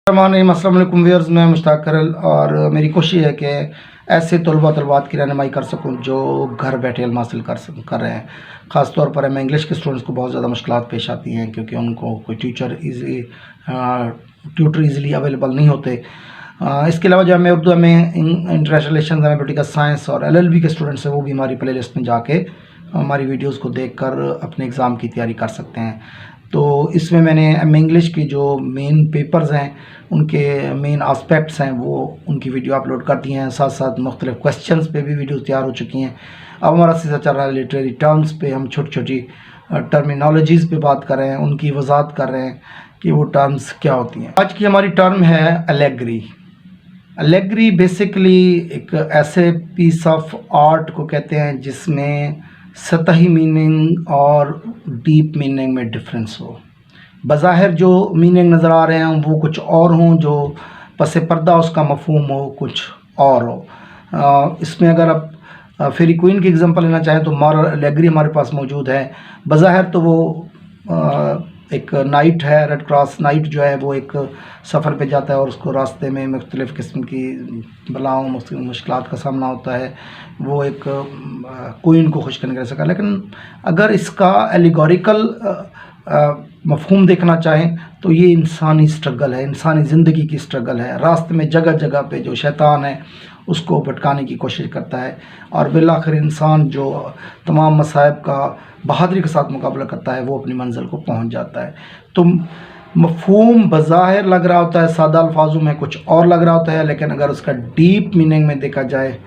अस्सलाम वालेकुम व्यूअर्स, मैं मुश्ताक करल और मेरी कोशिश है कि ऐसे तलबात की रहनुमाई कर सकूं जो घर बैठे इल्म हासिल कर रहे हैं। ख़ास तौर पर मैं इंग्लिश के स्टूडेंट्स को बहुत ज़्यादा मुश्किलात पेश आती हैं क्योंकि उनको कोई ट्यूटर ईज़िली अवेलेबल नहीं होते। इसके अलावा जो हमें उर्दू में इंटरनेशनल रिलेशंस हमें पॉलिटिकल साइंस और LLB के स्टूडेंट्स हैं, वो भी हमारी प्ले लिस्ट में जाके हमारी वीडियोज़ को देख कर अपने एग्ज़ाम की तैयारी कर सकते हैं। तो इसमें मैंने इंग्लिश की जो मेन पेपर्स हैं, उनके मेन आस्पेक्ट्स हैं, वो उनकी वीडियो अपलोड कर दी हैं। साथ साथ मुख्तलिफ क्वेश्चंस पे भी वीडियोस तैयार हो चुकी हैं। अब हमारा सिलसिला चल रहा है लिटरेरी टर्म्स पे। हम छोटी छोटी टर्मिनोलॉजीज़ पे बात कर रहे हैं, उनकी वजाहत कर रहे हैं कि वो टर्म्स क्या होती हैं। आज की हमारी टर्म है एलेगरी। एलेगरी बेसिकली एक ऐसे पीस ऑफ आर्ट को कहते हैं जिसमें सतही मीनिंग और डीप मीनिंग में डिफरेंस हो। बज़ाहिर जो मीनिंग नज़र आ रहे हैं वो कुछ और हों, जो पस पर्दा उसका मफ़हूम हो कुछ और हो। इसमें अगर आप फेरी क्वीन की एग्जांपल लेना चाहें तो मॉरल एलेगरी हमारे पास मौजूद है। बज़ाहिर तो वो एक नाइट है, रेड क्रॉस नाइट जो है वो एक सफ़र पे जाता है और उसको रास्ते में मुख्तलिफ़ किस्म की बलाओं मुश्किलात का सामना होता है। वो एक क्वीन को खुश करने का सका। लेकिन अगर इसका एलिगोरिकल मफ़हूम देखना चाहें तो ये इंसानी स्ट्रगल है, इंसानी ज़िंदगी की स्ट्रगल है। रास्ते में जगह जगह पे जो शैतान है उसको भटकाने की कोशिश करता है और बिलाखिर इंसान जो तमाम मसाइब का बहादुरी के साथ मुकाबला करता है वो अपनी मंजिल को पहुंच जाता है। तो मफ़हूम बज़ाहिर लग रहा होता है, सादा अल्फाजों में कुछ और लग रहा होता है, लेकिन अगर उसका डीप मीनिंग में देखा जाए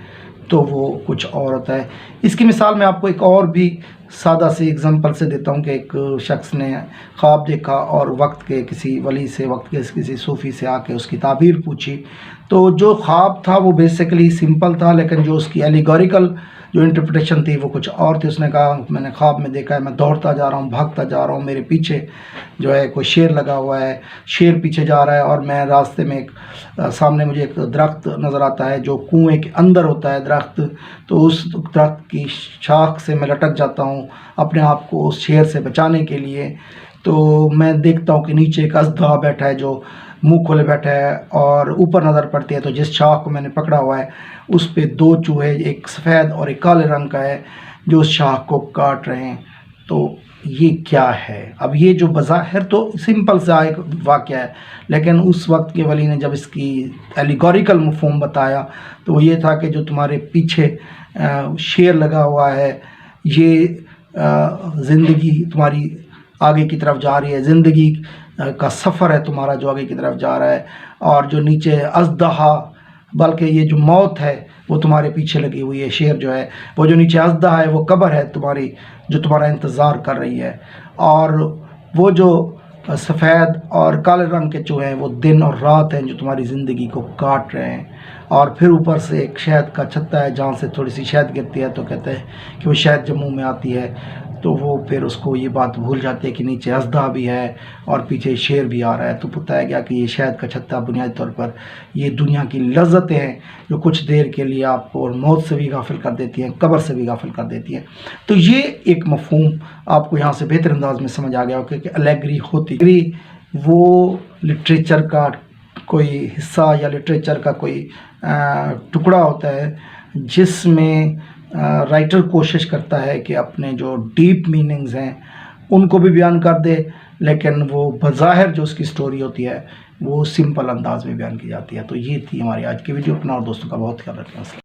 तो वो कुछ और होता है। इसकी मिसाल मैं आपको एक और भी सादा सी एग्जांपल से देता हूँ कि एक शख्स ने ख्वाब देखा और वक्त के किसी वली से, वक्त के किसी सूफ़ी से आके उसकी ताबीर पूछी। तो जो ख्वाब था वो बेसिकली सिंपल था, लेकिन जो उसकी एलिगोरिकल जो इंटरप्रिटेशन थी वो कुछ और थी। उसने कहा मैंने ख्वाब में देखा है मैं दौड़ता जा रहा हूँ, भागता जा रहा हूँ, मेरे पीछे जो है कोई शेर लगा हुआ है, शेर पीछे जा रहा है और मैं रास्ते में सामने मुझे एक दरख्त नज़र आता है जो कुएं के अंदर होता है दरख्त। तो उस दरख्त की शाख से मैं लटक जाता हूँ अपने आप को उस शेर से बचाने के लिए। तो मैं देखता हूँ कि नीचे एक अजदा बैठा है जो मुंह खोले बैठा है और ऊपर नज़र पड़ती है तो जिस शाख को मैंने पकड़ा हुआ है उस पे दो चूहे, एक सफ़ेद और एक काले रंग का है, जो उस शाख को काट रहे हैं। तो ये क्या है? अब ये जो बज़ाहिर तो सिंपल सा एक वाक़या है, लेकिन उस वक्त के वली ने जब इसकी एलिगोरिकल मफ़हूम बताया तो वो ये था कि जो तुम्हारे पीछे शेर लगा हुआ है, ये ज़िंदगी तुम्हारी आगे की तरफ जा रही है, ज़िंदगी का सफ़र है तुम्हारा जो आगे की तरफ जा रहा है, और जो नीचे अज़दहा, बल्कि ये जो मौत है वो तुम्हारे पीछे लगी हुई है। शेर जो है वो जो नीचे अज़दहा है वो कब्र है तुम्हारी, जो तुम्हारा इंतज़ार कर रही है। और वो जो सफ़ेद और काले रंग के चूहे हैं वो दिन और रात हैं जो तुम्हारी ज़िंदगी को काट रहे हैं। और फिर ऊपर से एक शहद का छत्ता है जहाँ से थोड़ी सी शहद गिरती है तो कहते हैं कि वो शहद जब मुँह में आती है तो वो फिर उसको ये बात भूल जाते हैं कि नीचे अज़दा भी है और पीछे शेर भी आ रहा है। तो बताया गया कि ये शहद का छत्ता बुनियादी तौर पर ये दुनिया की लज़्ज़तें हैं जो कुछ देर के लिए आपको मौत से भी गाफिल कर देती हैं, कब्र से भी गाफिल कर देती हैं। तो ये एक मफ़हूम आपको यहाँ से बेहतर अंदाज में समझ आ गया होगा कि एलेगरी होती वो लिटरेचर का कोई हिस्सा या लिटरेचर का कोई टुकड़ा होता है जिसमें राइटर कोशिश करता है कि अपने जो डीप मीनिंग्स हैं उनको भी बयान कर दे, लेकिन वो बज़ाहिर जो उसकी स्टोरी होती है वो सिंपल अंदाज में बयान की जाती है। तो ये थी हमारी आज की वीडियो। अपना और दोस्तों का बहुत ख्याल रखें।